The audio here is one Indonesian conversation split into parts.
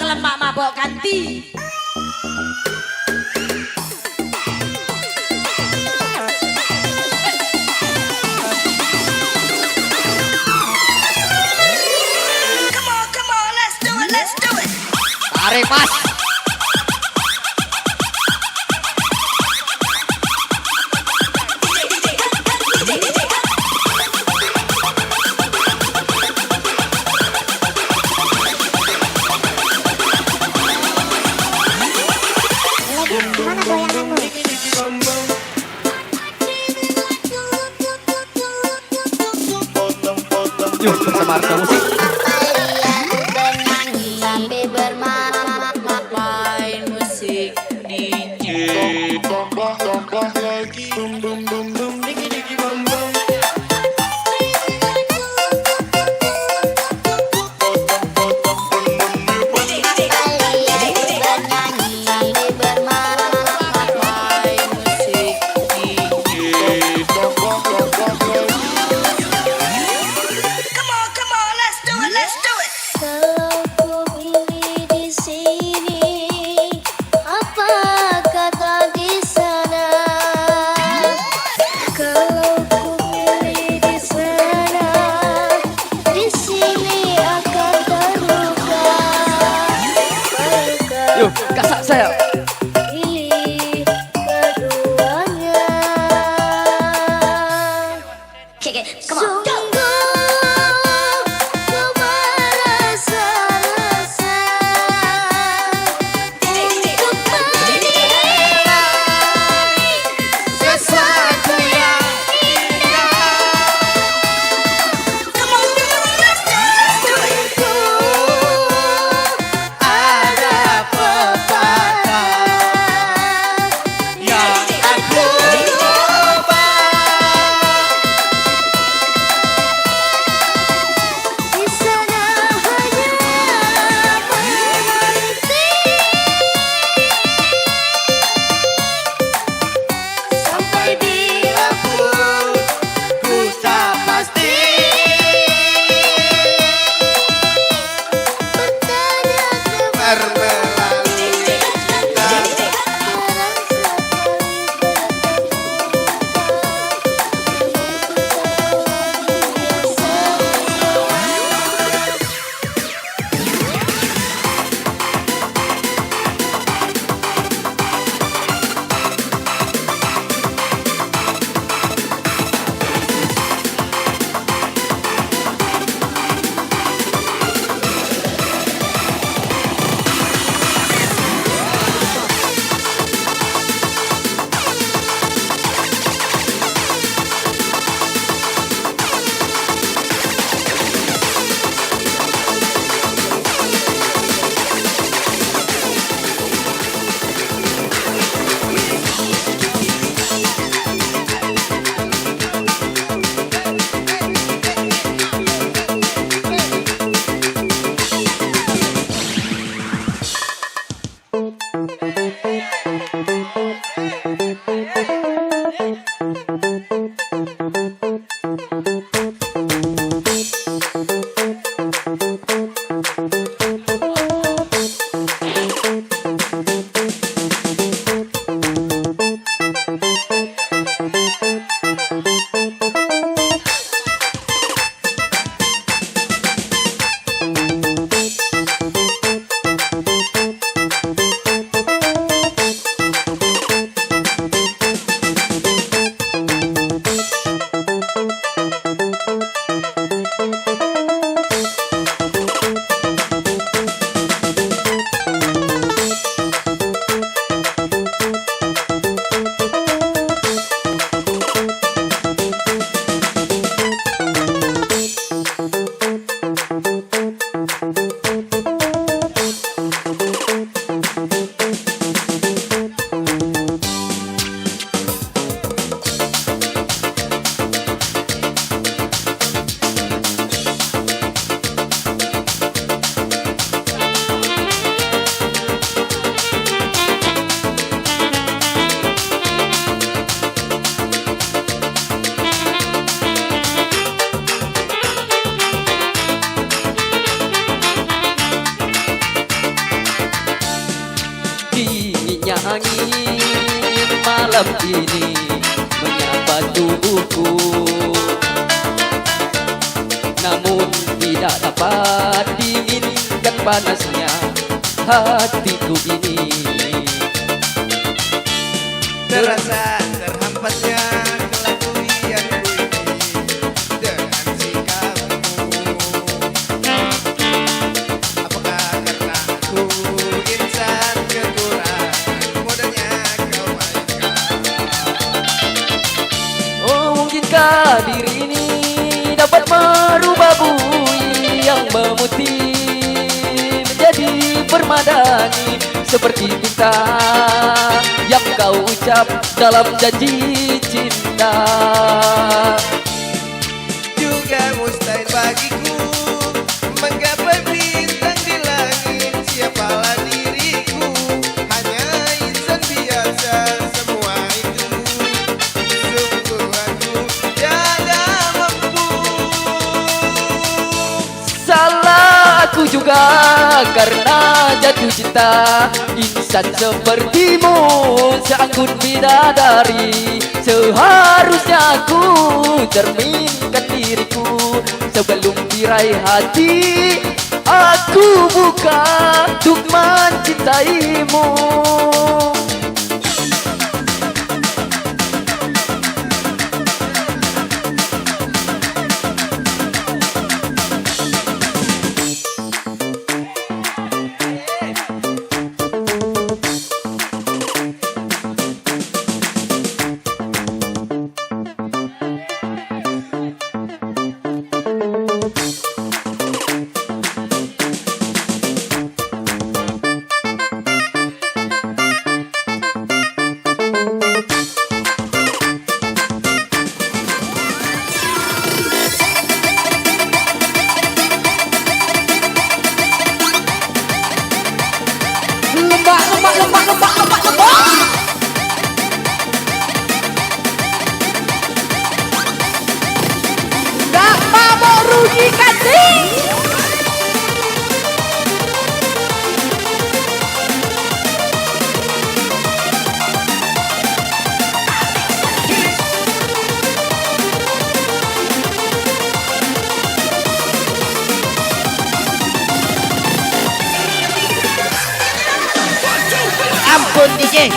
lemak mabok ganti. Come on, let's do it. Tarik mas. Gimana goyanganmu? Yuk bersama Arda Musik. Sambil bermain musik DJ. Tambah lagi. Bum bum bum bum. Digi digi bum bum. Sambil bermain musik DJ. Come on, let's do it. Kalau ku pilih di sini, apa kata di sana? Kalau ku pilih di sana, di sini akan terluka. Yuk kasak saya. Pilih keduanya. Come on. angin malam ini menyapa tubuhku, namun tidak dapat dinginkan panasnya hatiku ini. Terasa terhampasnya kelakuanku ini dengan sikapmu. Apakah karena aku insan kekurangan modalnya kau mainkan? Oh, mungkinkah diri ini dapat merubah bui yang memutih menjadi permadani seperti cinta yang kau ucap dalam janji cinta. Juga mustahil bagiku menggapai bintang di langit. Siapalah diriku, hanya insan biasa. Semua itu sungguh aku tiada mampu. Salah aku juga karena jatuh cinta. Insan sepertimu seanggun bidadari, seharusnya aku cerminkan diriku sebelum diraih hati. Aku buka untuk mencintaimu. Gak mau rugikan diri. Ampun DJ.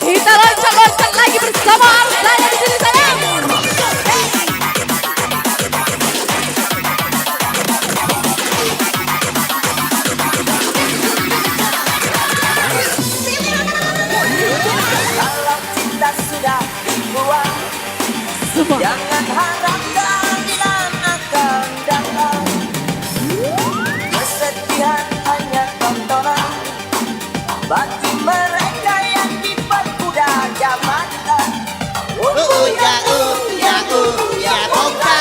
Kita loncat-loncat lagi bersama saya di sini sayang. Jangan harap keadilan akan datang. Kesedihan hanya tontonan bagi mereka yang dipermuda jabatan. Ya ya bongka. Ya bongka.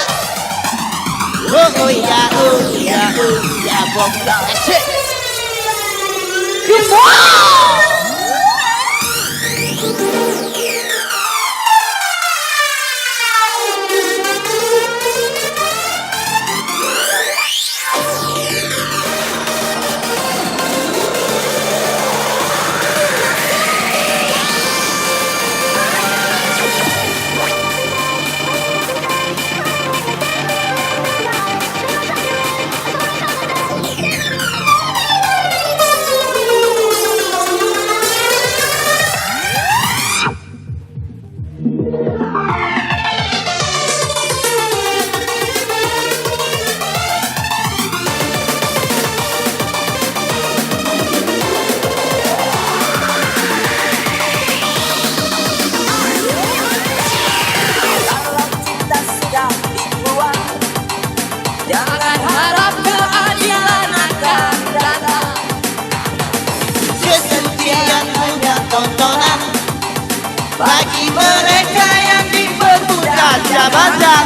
Bagi mereka yang dipermudah jabatan.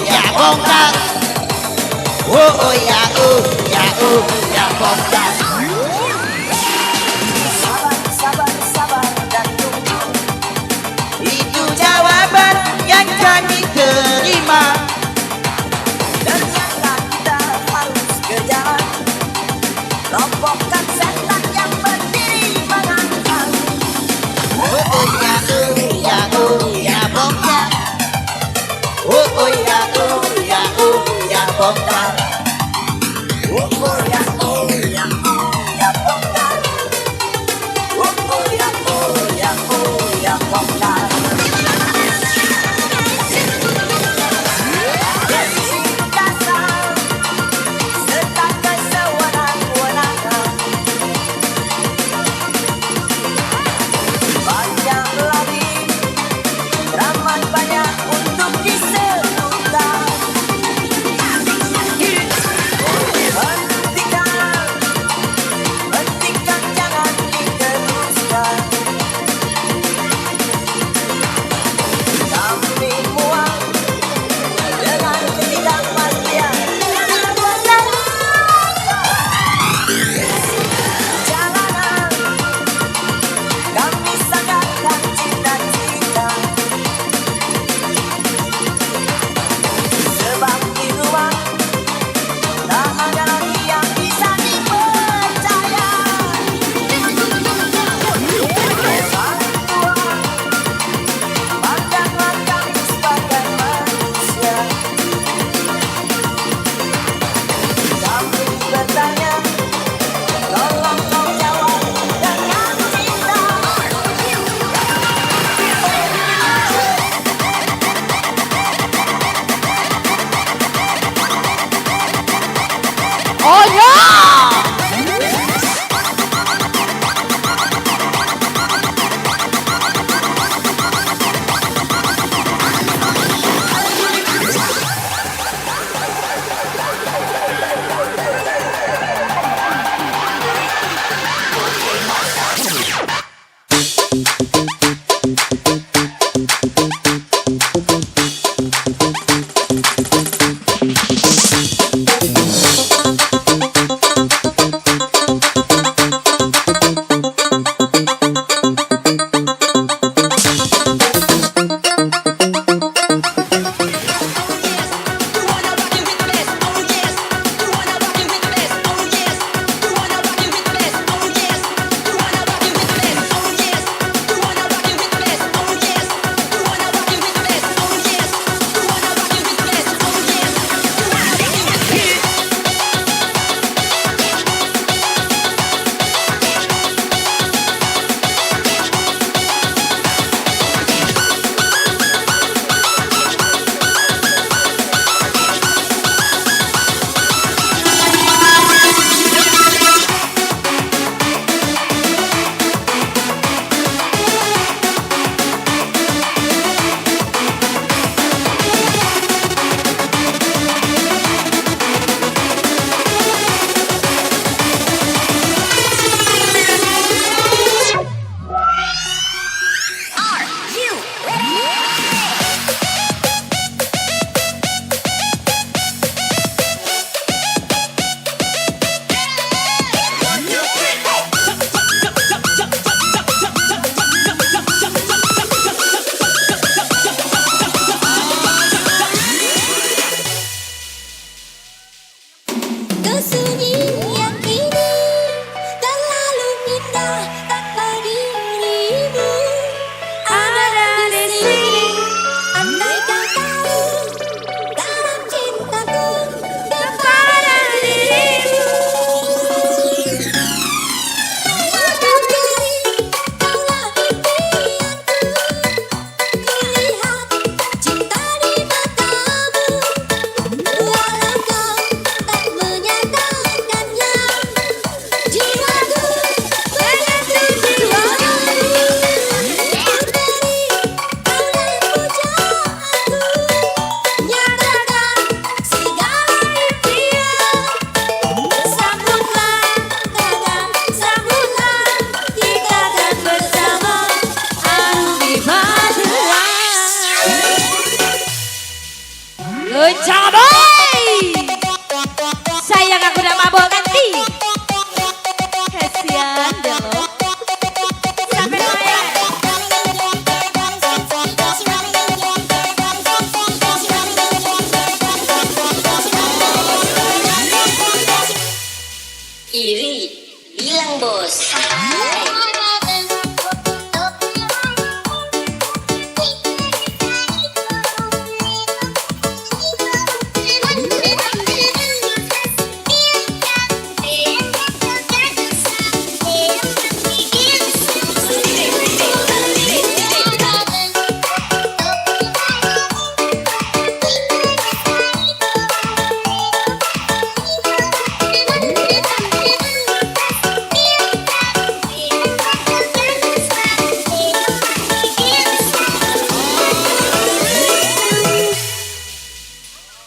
ya bongkar. Ya bongkar. Sabar dan tunggu. Itu jawaban yang kami terima. Ternyata kita harus kejar. Robohkan setan yang berdiri mengangkang. Ya bongkar. Ya bongkar. Oh ya, oh ya, oh.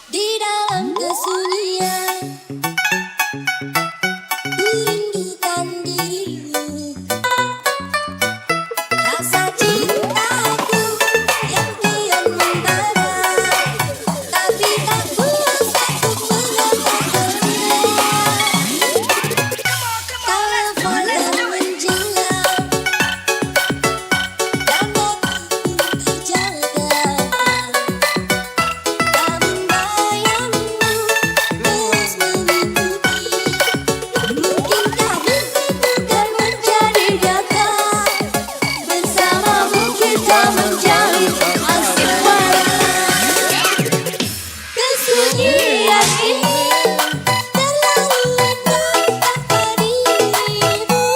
Di dalam kesunyian ku rindukan dirimu. Rasa cintaku yang kian membara, tapi tak kuasa ku mengatakannya. Kalau malam menjelang dan aku terjaga, namun bayangmu terus mengikuti. Mungkinkah mimpiku kan menjadi nyata? Bersamamu kita menjalin asmara. Kesunyian ini terlalu lengkap tanpa dirimu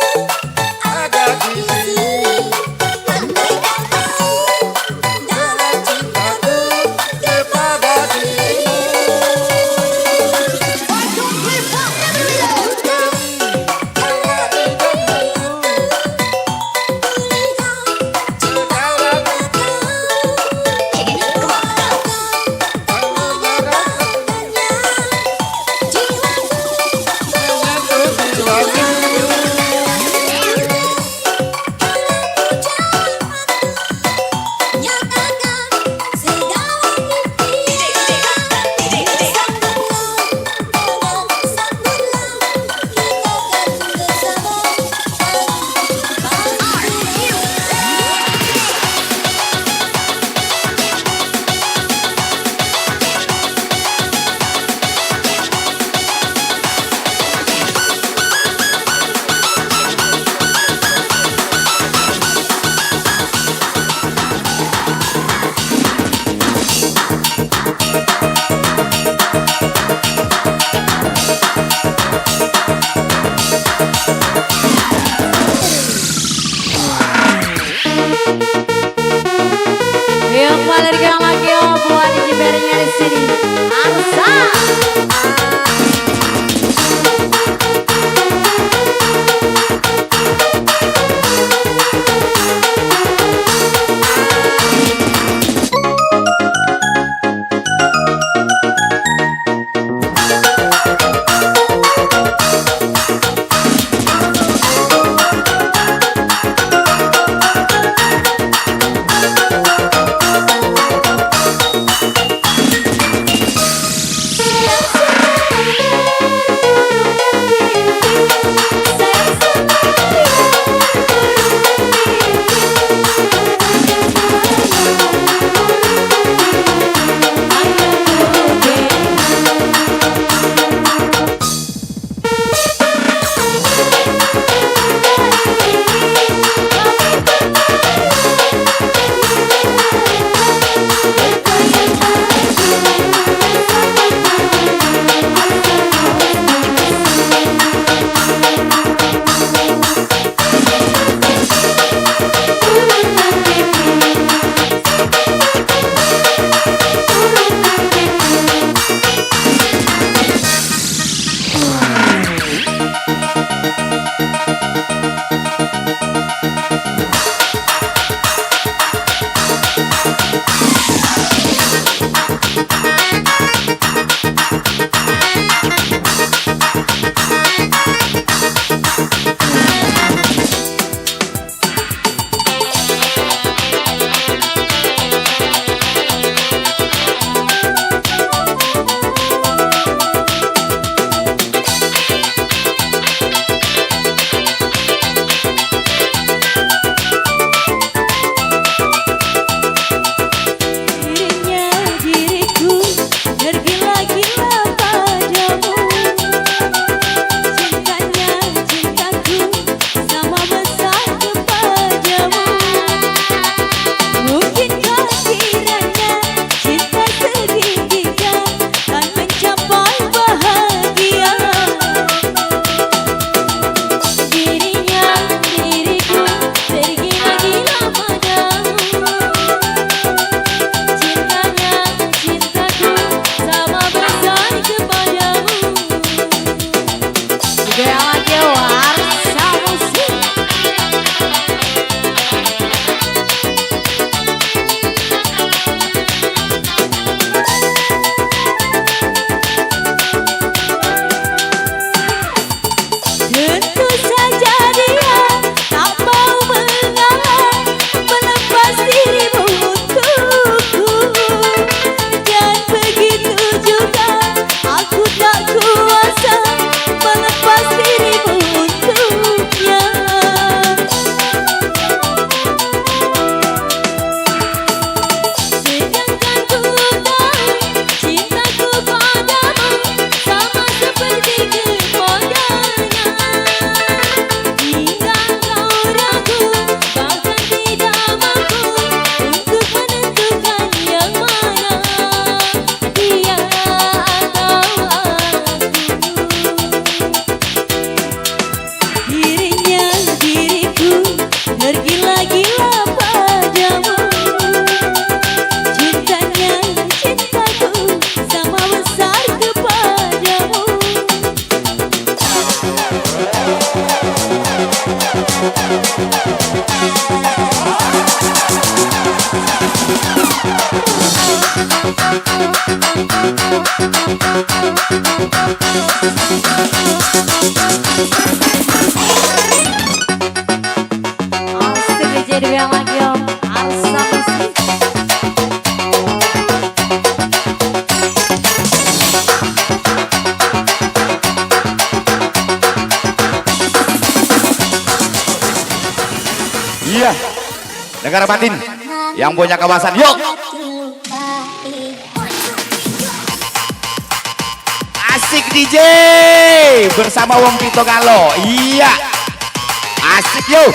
ada di sini. Andai kata dalam cintaku kepada dirimu. Yang paling dikenal lagi buat dijebernya di sini. Arsa. tergila-gila padamu. Cintanya cintaku sama besar kepadamu. Asik jadi yang lagi om, harus sama sih. Iya, negara batin yang punya kawasan, yuk. Asik DJ bersama Wong Tito Galo. Iya, asik yuk.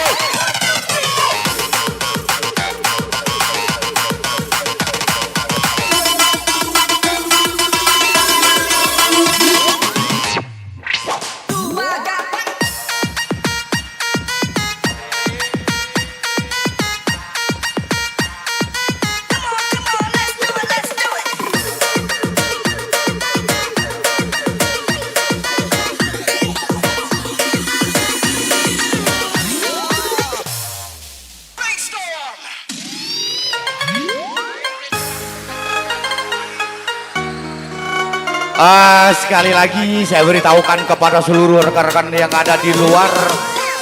Sekali lagi saya beritahukan kepada seluruh rekan-rekan yang ada di luar,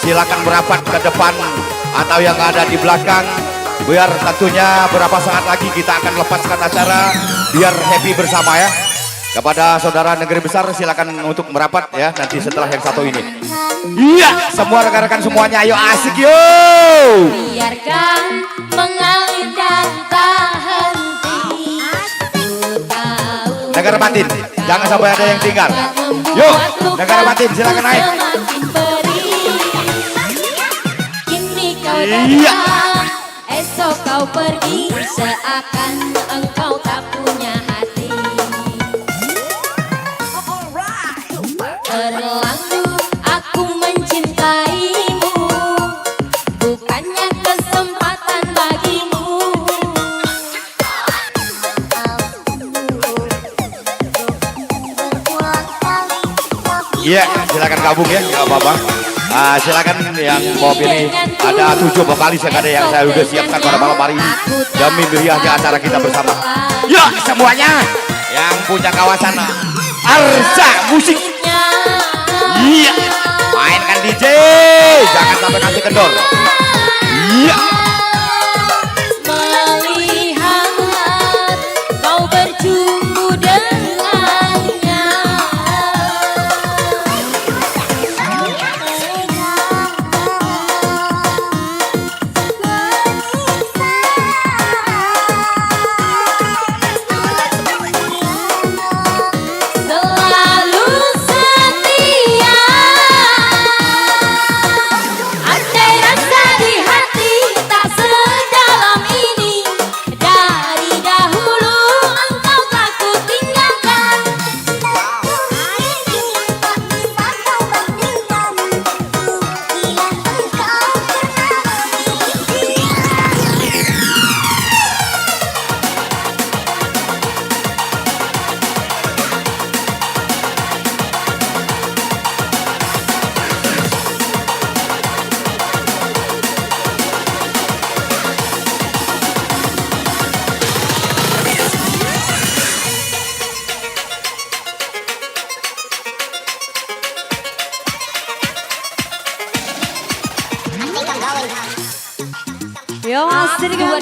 silakan merapat ke depan atau yang ada di belakang, biar tentunya berapa saat lagi kita akan lepaskan acara, biar happy bersama ya. Kepada saudara negeri besar silakan untuk merapat ya nanti setelah yang satu ini. Iya, semua rekan-rekan semuanya, ayo asik yuk. Biarkan mengalir dan tak henti. Negara batin, jangan sampai ada yang tinggal. Yuk, negara batin silakan naik. Kini kau Iya. datang, esok kau pergi, seakan engkau tak punya hati. Terlanjur aku mencintaimu, bukannya kesempatan bagimu. Iya, silakan gabung ya, nggak apa-apa. Silakan yang mau pilih, ada 7 vokalis yang ada yang saya sudah siapkan pada malam hari ini demi meriahnya acara kita bersama. Yuk semuanya yang punya kawasan Arsa Musik. Iya, mainkan DJ, jangan sampai kasih kendor. Iya. Melihat kau berjumpa dengannya. Selalu setia. Andai rasa di hati tak sedalam ini, dari dahulu engkau tak kutinggalkan. Hari ini tak bisa kau bandingkan, bila engkau Yo, asik kan?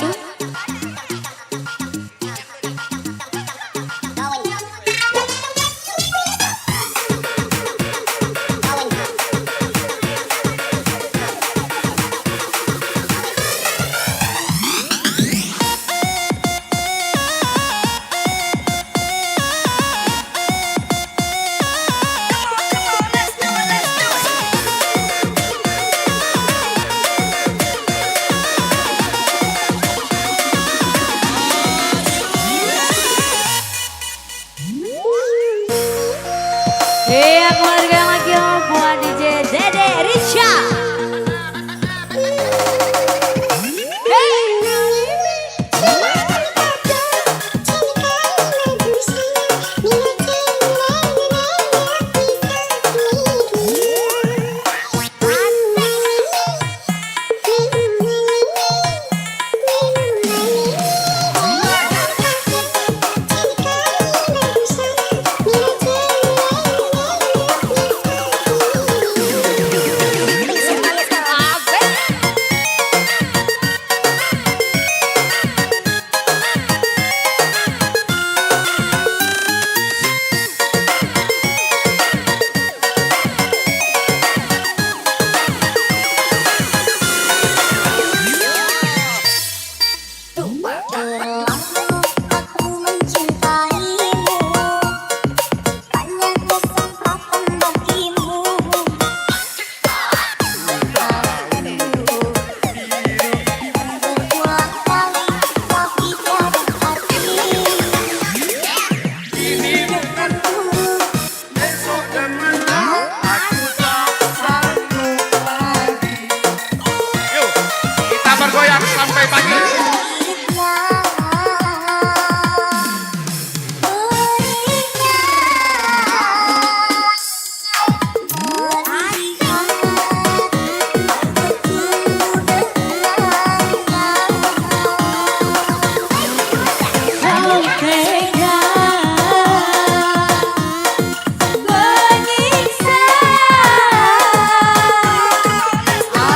Boy panggil.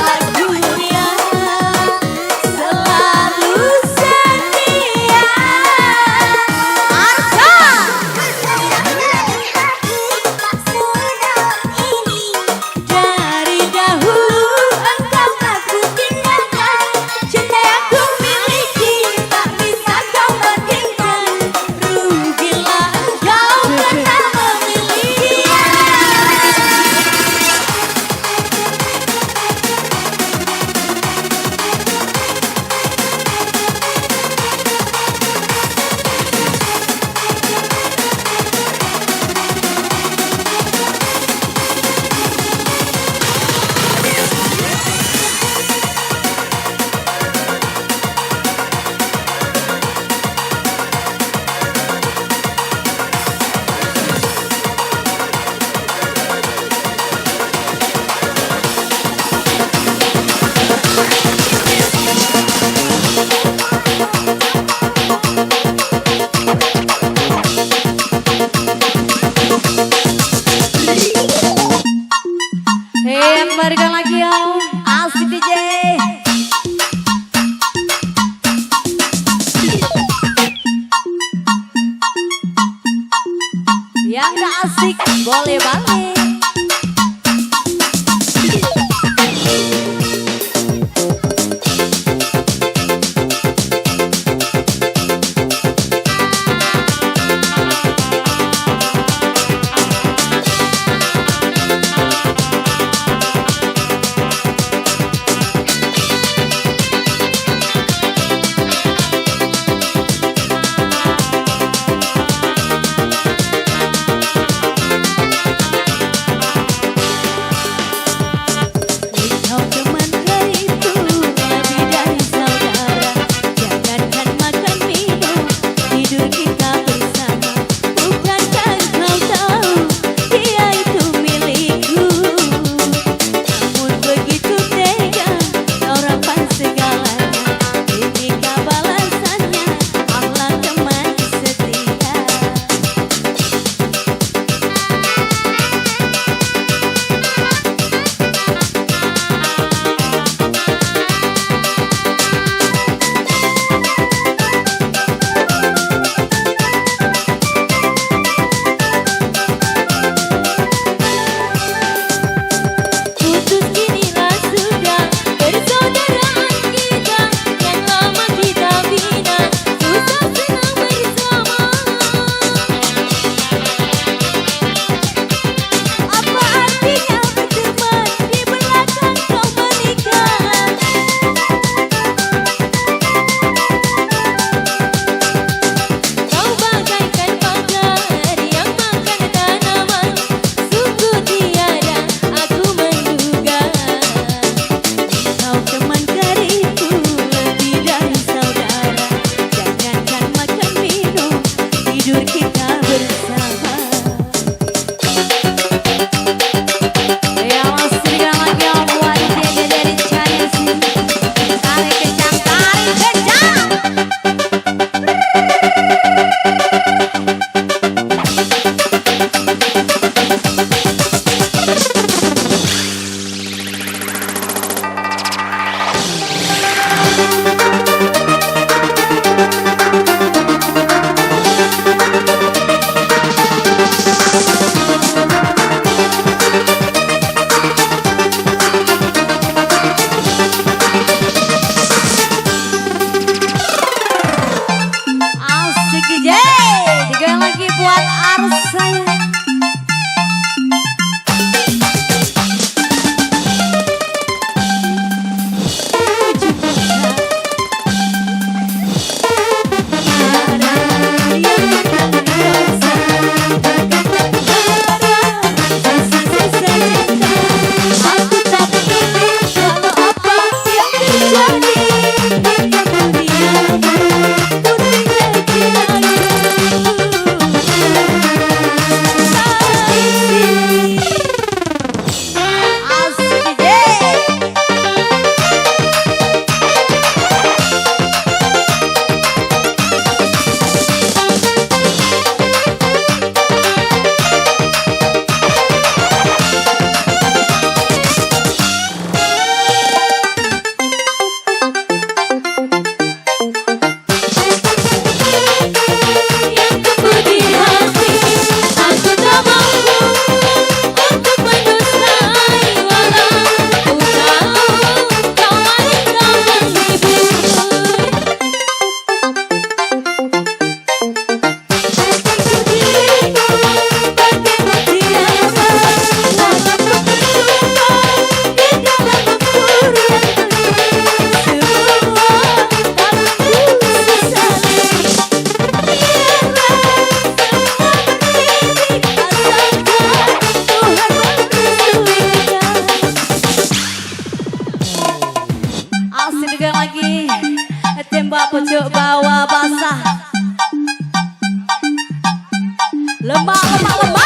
Aku yang selalu lagi yang lagi. Tembak pojok bawah basah. Lemak, lemak, lemak.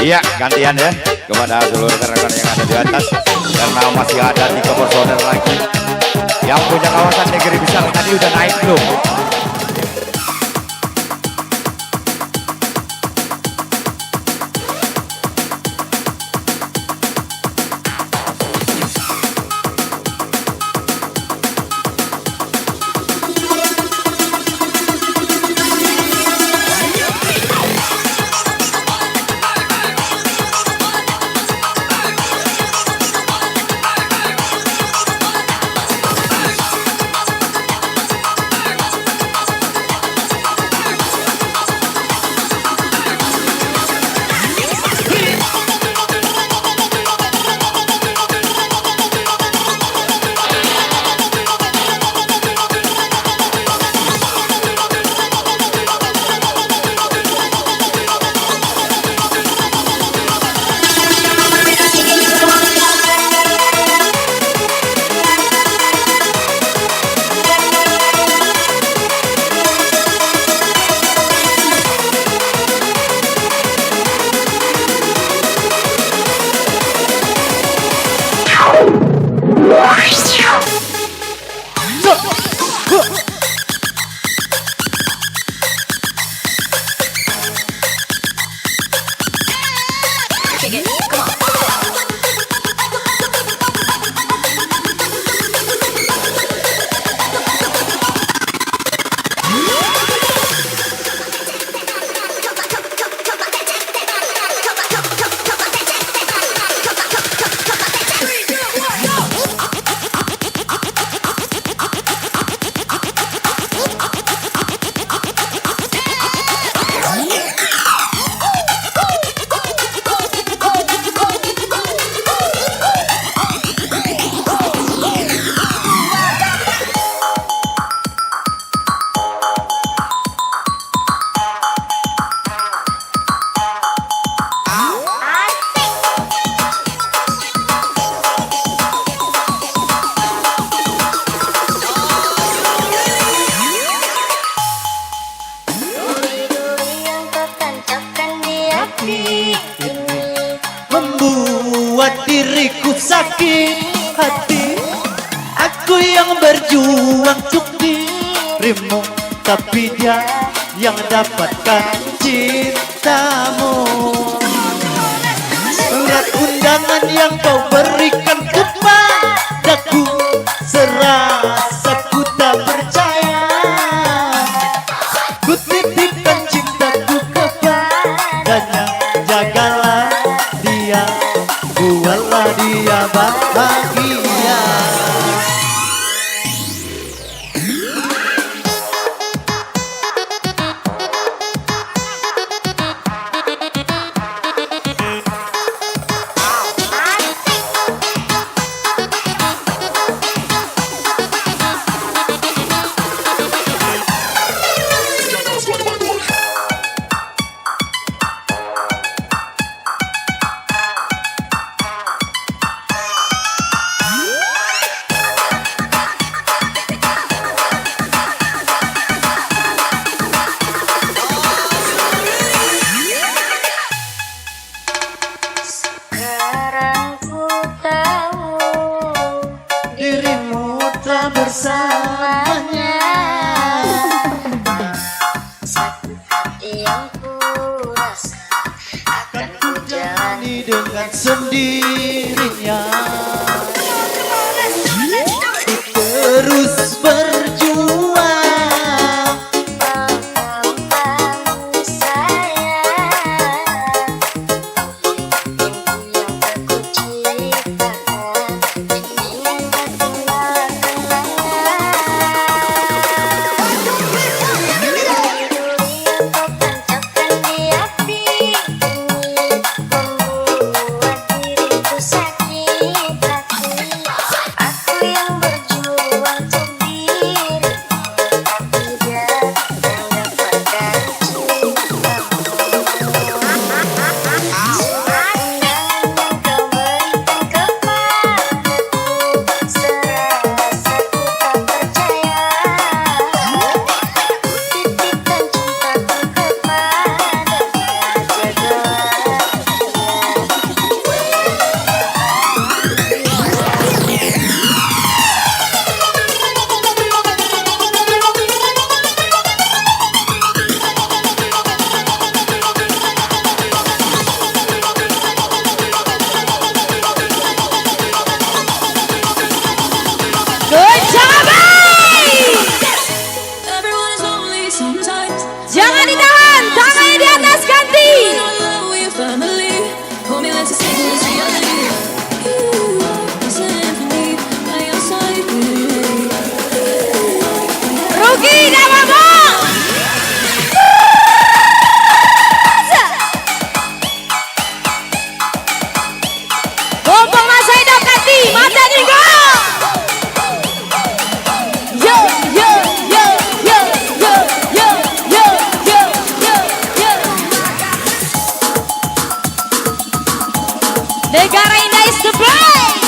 Iya, gantian ya kepada seluruh rekan-rekan yang ada di atas karena masih ada 3 personel lagi yang punya kawasan negeri besar tadi udah naik belum? Membuat diriku sakit hati. Aku yang berjuang untuk dirimu, tapi dia yang dapatkan cintamu. Surat undangan yang kau berikan kepadaku, serasa ku tak percaya. Ku titipkan cintaku kepadanya, jagalah dia, buatlah dia bahagia. sendirinya. Terus berjuang, Jangan ditahan, tangannya di atas ganti. Rugi Dawamo. Gombong masa hidup ganti, mata tinggal. Yo yo yo yo yo yo yo yo yo yo. Negara Indah is the place.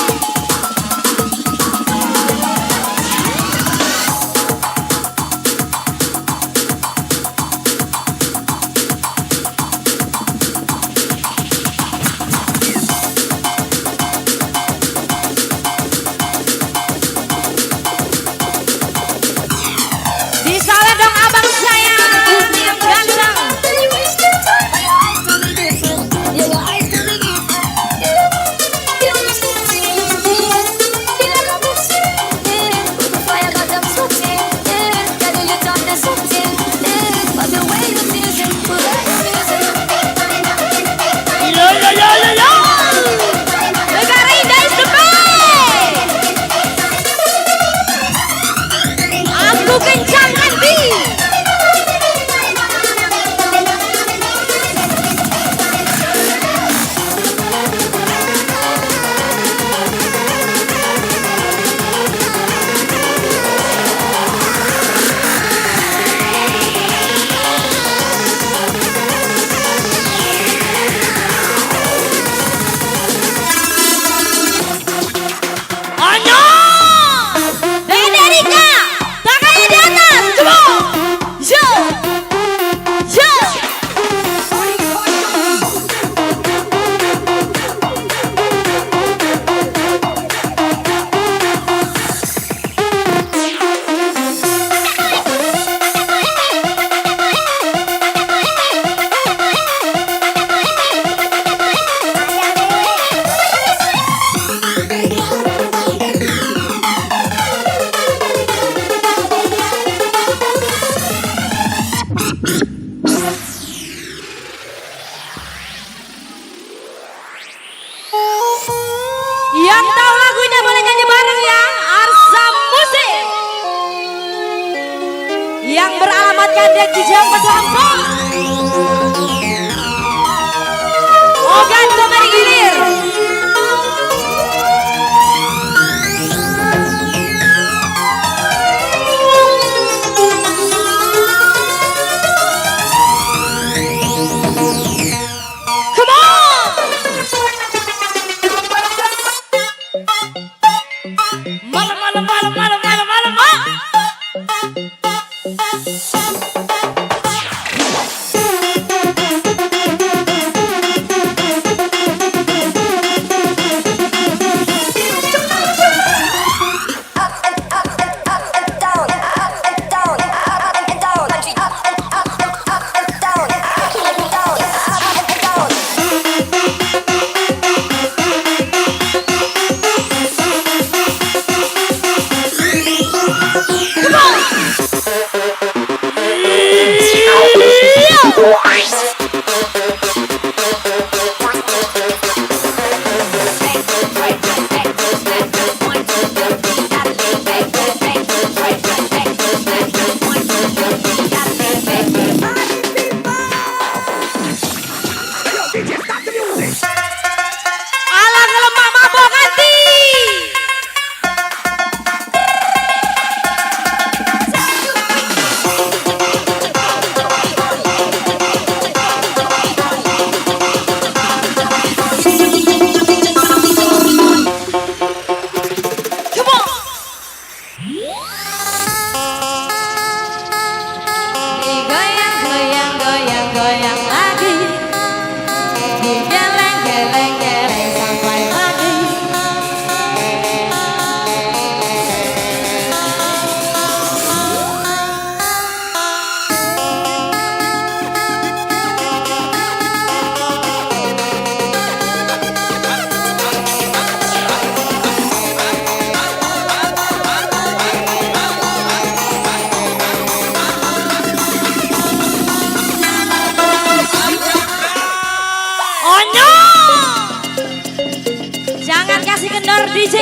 Di sana dong abang saya yang ganteng. Negara Indah is the best. Aku kencangkan beat. Dederika, tangannya di atas, come on. Yo, yo. Yang tahu lagunya boleh nyanyi bareng ya. Arsa Musik yang beralamatkan Dek Kijang Lampung. Ogan Komering Gilir. Come on. Malam malam malam malam malam malam. Geleng geleng geleng sampai pagi. Oh no! Jangan kasih kendor DJ.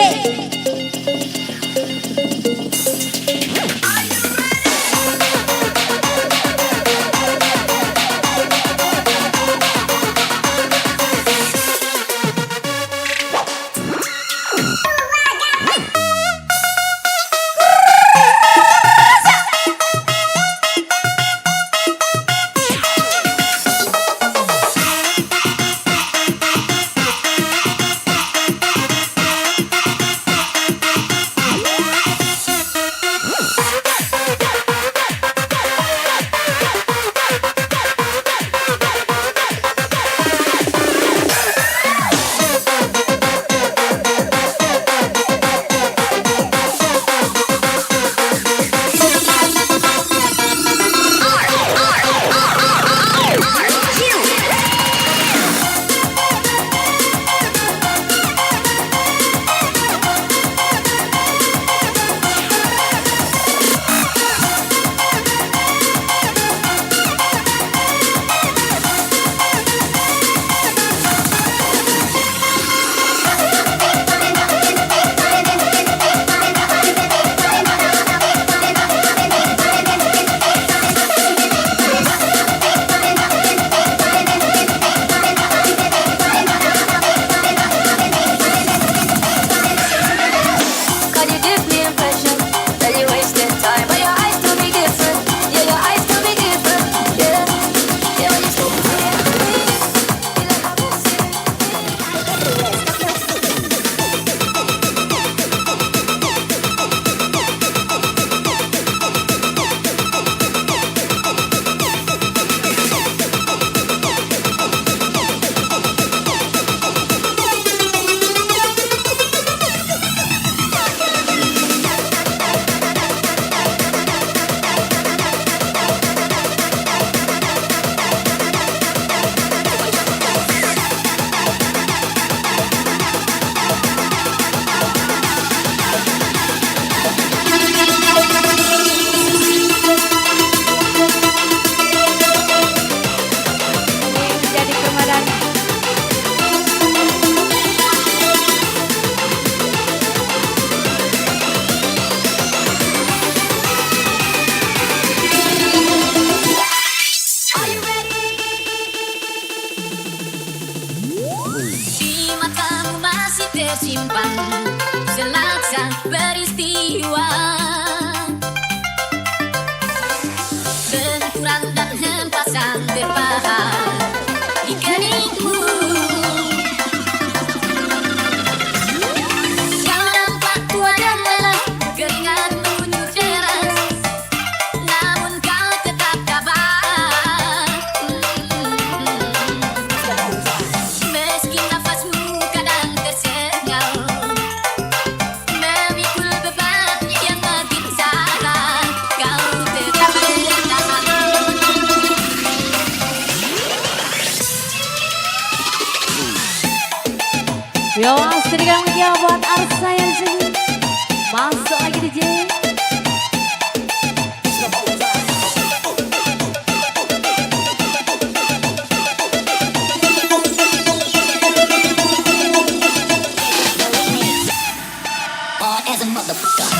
tersimpan selaksa peristiwa, benturan dan hempasan terpahat di keningmu. Kau nampak tua dan lelah, keringat mengunyur deras, namun kau tetap tabah. Meski nafasmu kadang tersengal, memikul beban yang makin salah, kau tetap bertahan. Yo, serikan lagi ya buat Arsa yang sini. Masuk lagi DJ. Hard as a motherfucker.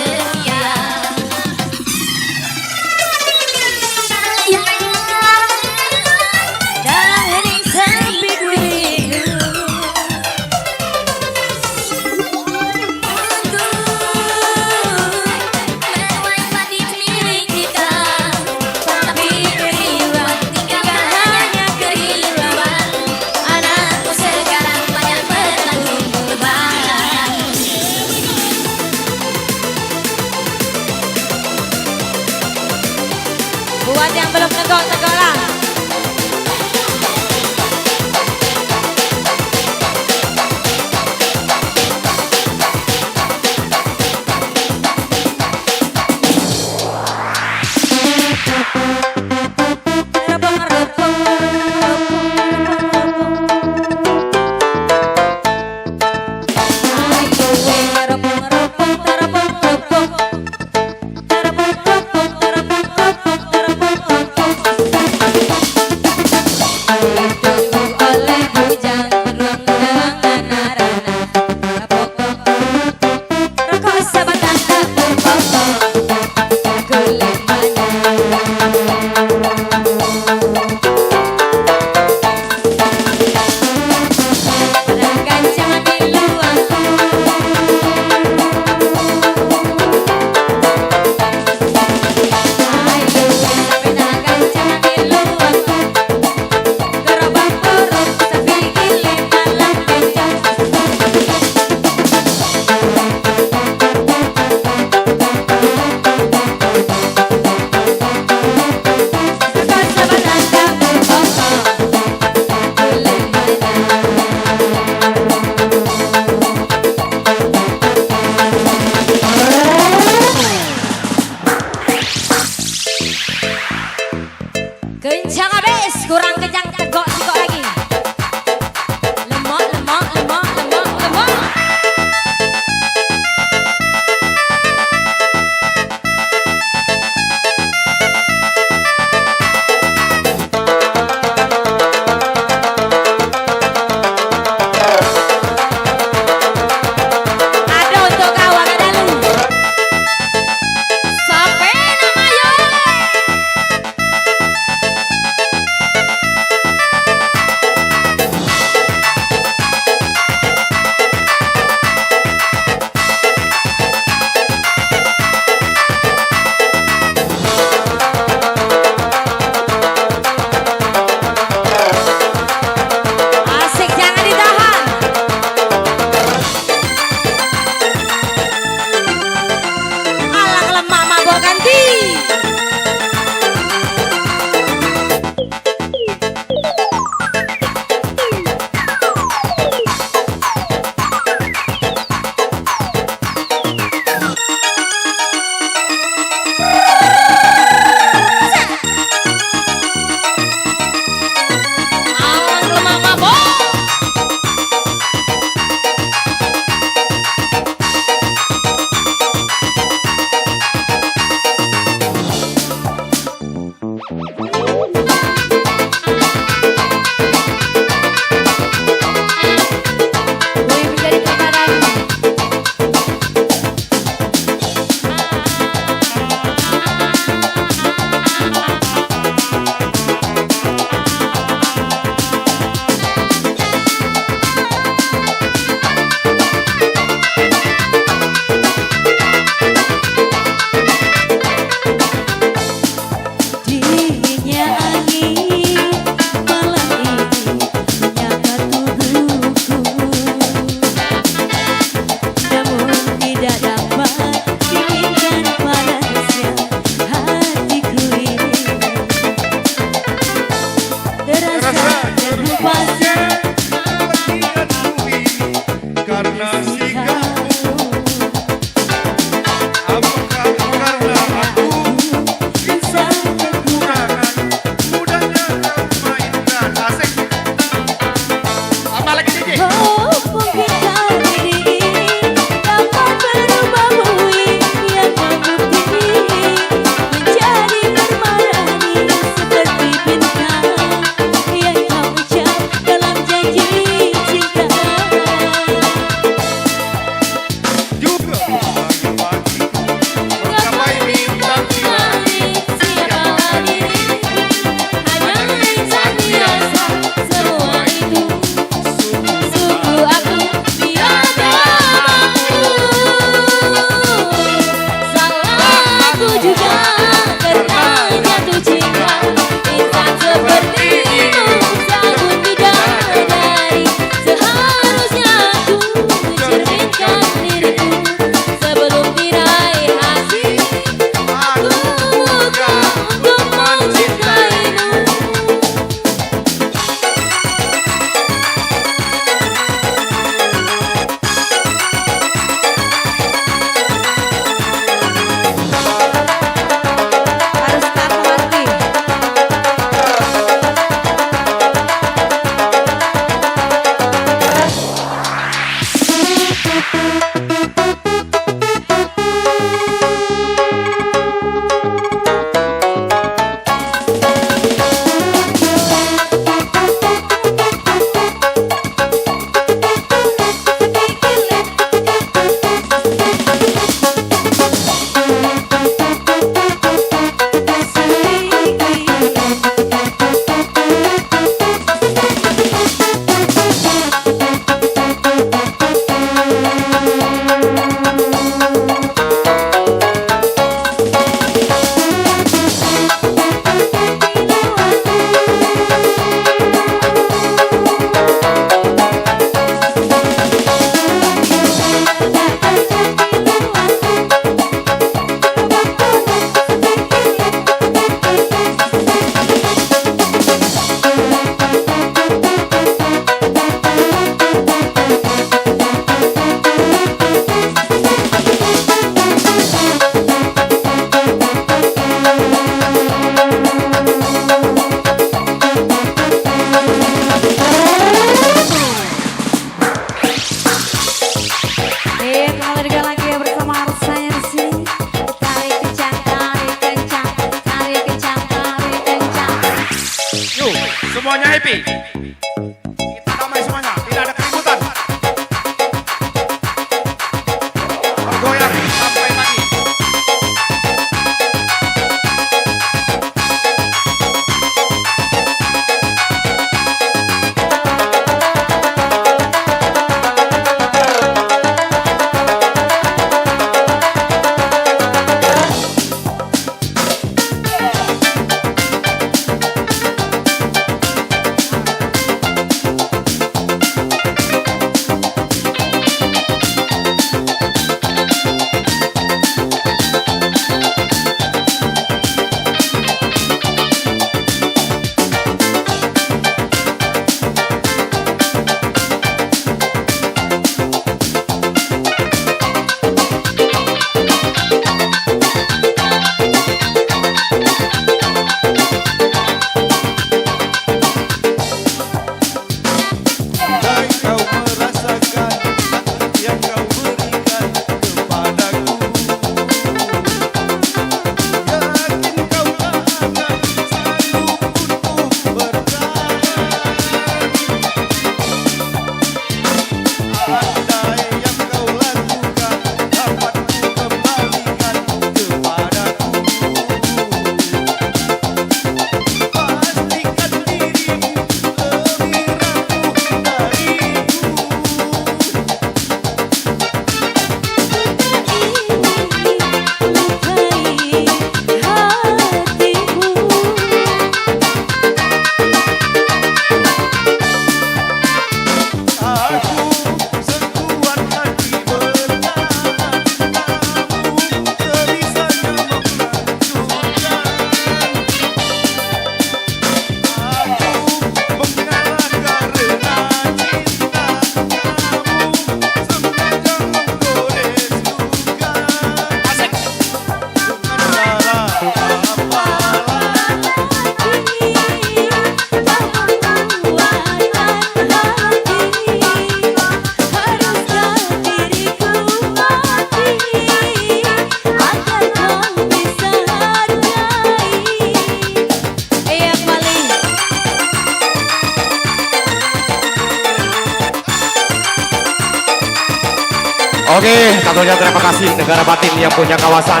Oke, tentunya terima kasih negara batin yang punya kawasan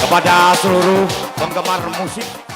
kepada seluruh penggemar musik.